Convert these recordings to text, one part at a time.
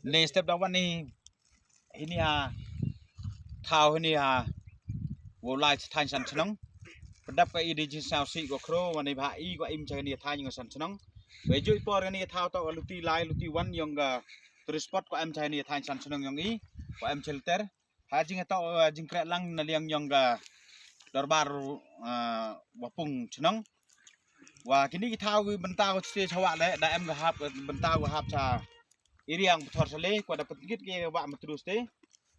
Ni step dawan ni ini thao ini vô lại thành sản nóng đắp cái đi trên sao xị của kro và này bà y của im chơi này thay những sản nóng vậyជួយពណ៌នេះថាតលុទីឡាយលុទី1យើងទៅស្ពតក៏អែមឆៃនេះថាសាន់ស្នងយ៉ាងនេះក៏អែមឆិលតែហើយជាងតជាងក្រែឡើងនៅលៀងយ៉ាងដរបារបពុងស្នងវ៉ាគីនេះថាវាបន្តក៏ស្ទើឆវាក់ដែរអែមក៏ហាប់បន្តក៏ហាប់ឆាអ៊ីរៀងថតសលេក៏ដល់គិតគេវាក់មកទ្រុសទេ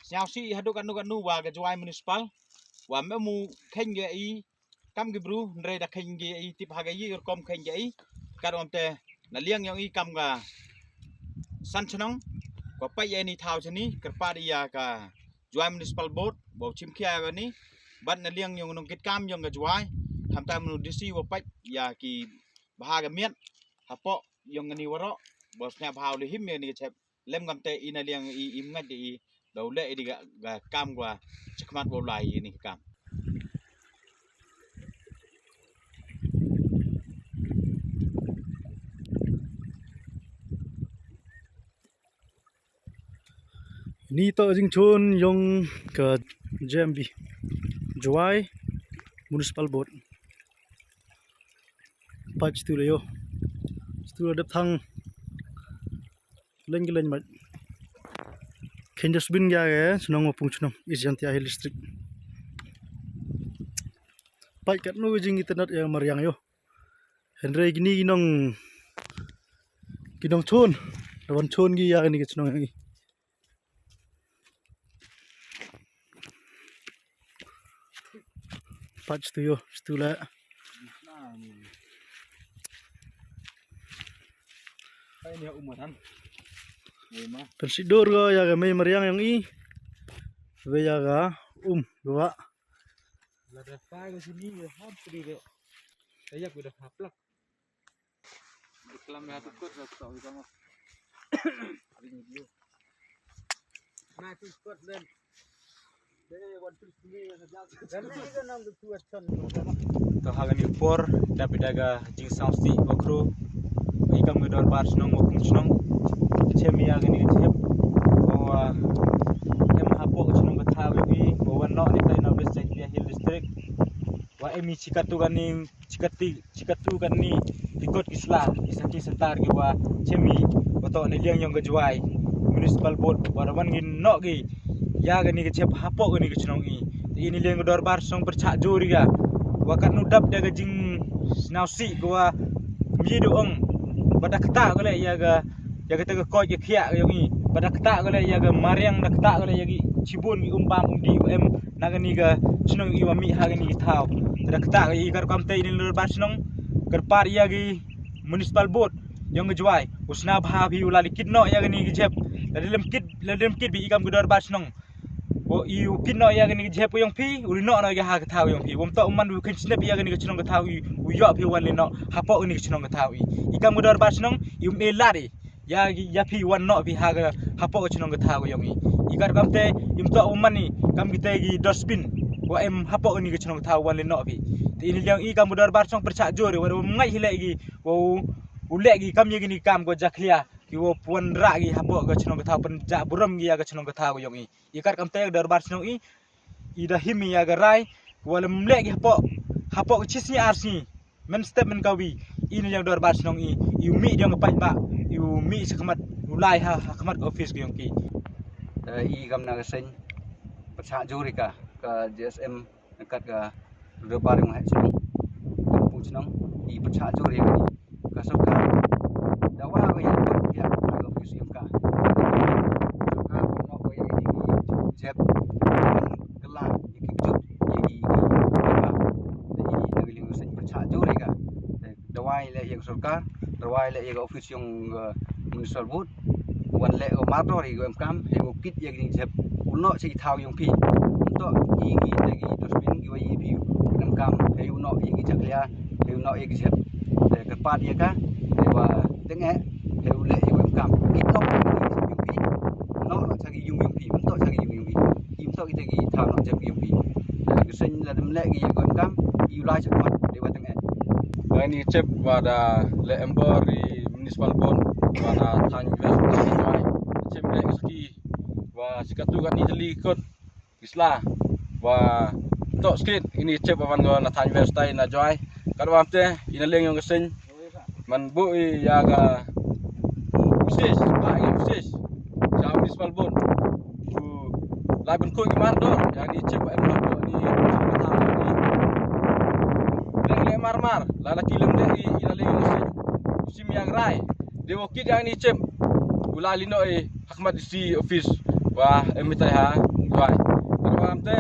ស្ញាវស៊ីហដុកអនុកអនុវ៉ាក៏ជួយ municipal វ៉ាមេមូខេងគេអ៊ីកំគីប្រូរេដាខេងគេអ៊ីទីផាកអ៊ីក៏ខេងគេអ៊ីការom teh na liang yang i kam ga san chnong ko pai ani thau chani kerpa dia ka joint municipal board bo chim khia ga ni ban na liang yang nong kit kam yang ga joai tham tam nu dc bo pai ya ki bha ga miet ha po yang ni waro bo snya bhau li him ni chep lem kam te i na liang i im ngat di do le di ga kam kwa chakmat bo lai ni kam Ni to jing chun yong ke JMB Juai Municipal Board Pach tu le yo tu dap thang lên mat khen just bin ga ge sunong opung sunong Isjantia Hill District Pach kat nu jing internet yang mariang yo henre gini ginong chun lawan chun gi ya ni ke sunong gi Pach tu yo stula ini umuran Persidor go ya ga may mariang yang i ve ya ga gua la da fa go sini ya hab tri ge saya udah haplak iklam ya tukut so itu mah ini dia nah tukut dan to hagan impor dapat daga jing sausi okro ikam gedor bar snong opung snong chemi hagan ni chep bahwa em hapo snong bethaw wi bahwa no ni kai na Isjantia Hill District wa emi cikatu kan ni ikut kisla isaki sentar ge wa chemi oto ni liang yang gejuai municipal board warawan gin no gi ya gani ke chep hapo gani ke chnong ini liang dor bar song percak juri ga wakat nudap daga jing snausi gua mi doong pada kata gole ya ga te ko ge khia yogi pada kata gole ya ga mariang da kata gole yagi cibun gi umbam undi em nagani ga chnong i wami ha gani thau da kata i gar kam te ini dor bar snong kerpar ya gi municipal board yang ngejuai usna bha bi ulali kidno ya gani ge chep ladem kid bi ikam gedor bar snong bo iu kinno ya gani jep yang pi uri no ga ha ka yang pi bom to man wi kin snap ya gani ga chnong ga thaw u yo pi wan le no hapo ni ga chnong ga thaw ikam gedor bar snong iu me lari ya pi wan no pi ha ga hapo ga chnong ga thaw yang ikar kam te im to man ni kam gite gi dustbin bo em hapo ni ga chnong ga thaw wan le no pi te ini yang ikam gedor bar snong percak jor wa ngai hile gi wo ule gi kam ye gini kam go jaklia kiwo puan ra gi hapo ga chnong ga thaw pen ja buram gi ya ga chnong ga thaw yang ikar kam te dar bar snong ida himi ya ga rai wala mle gi hapo chisni arsi men step men kawi ini yang dar bar snong yu mi dia ngapai ba yu mi sakmat ulai ha hakmat office gi yang ki i gam na sen percha juri ka GSM dekat ga dar bar yang snong kampung snong i percha juri ga ka soka dawa ga ya office yang ka jep gelar iki jut iki apa jadi nagling usen percak juri ka dawai le yang sarkar dawai le yang office yang municipal board wan le o matori go kam he go kit yang jep uno si thau yang pi untuk iki tagi dustbin gi wa pi nam kam he uno iki jaklia he uno iki jep ke pat ya ka dewa tenge he ule yo kam kit no pi no sagi yung pi untuk sagi yung to kita gi thao no jep gi pi ke sen la dem le gi go kam yu lai chak mat dewa tenge ini cep pada le embor di municipal bond pada tanya cemde ski wa sikatu kan idli kot isla wa tok skit ini cep awan go na than vestai na joy kadwa te inaleng yung kesin man bu ya ga sis pa ya sis sa unis malbon ku laban ko imardor yang di cep em ni le marmar lala kilem de inaleng yung kesin sim yang rai dewo kit yang ni cep ulali no hakmat si office wa emitai ha joy kadwa te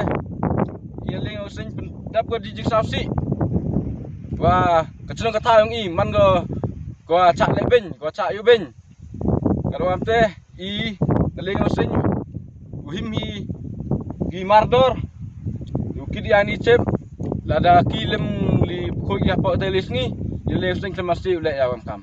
inaleng yung kesin dap ko di jik sausi và cái chuyện cái thao ông man có chạ lệ bình có chạ yêu bình cái đó tê cái lên nó sinh him hi mardor cái dia ni cep là đã kilem li khôi ya po telis ni ile sinh masih lệ ya kam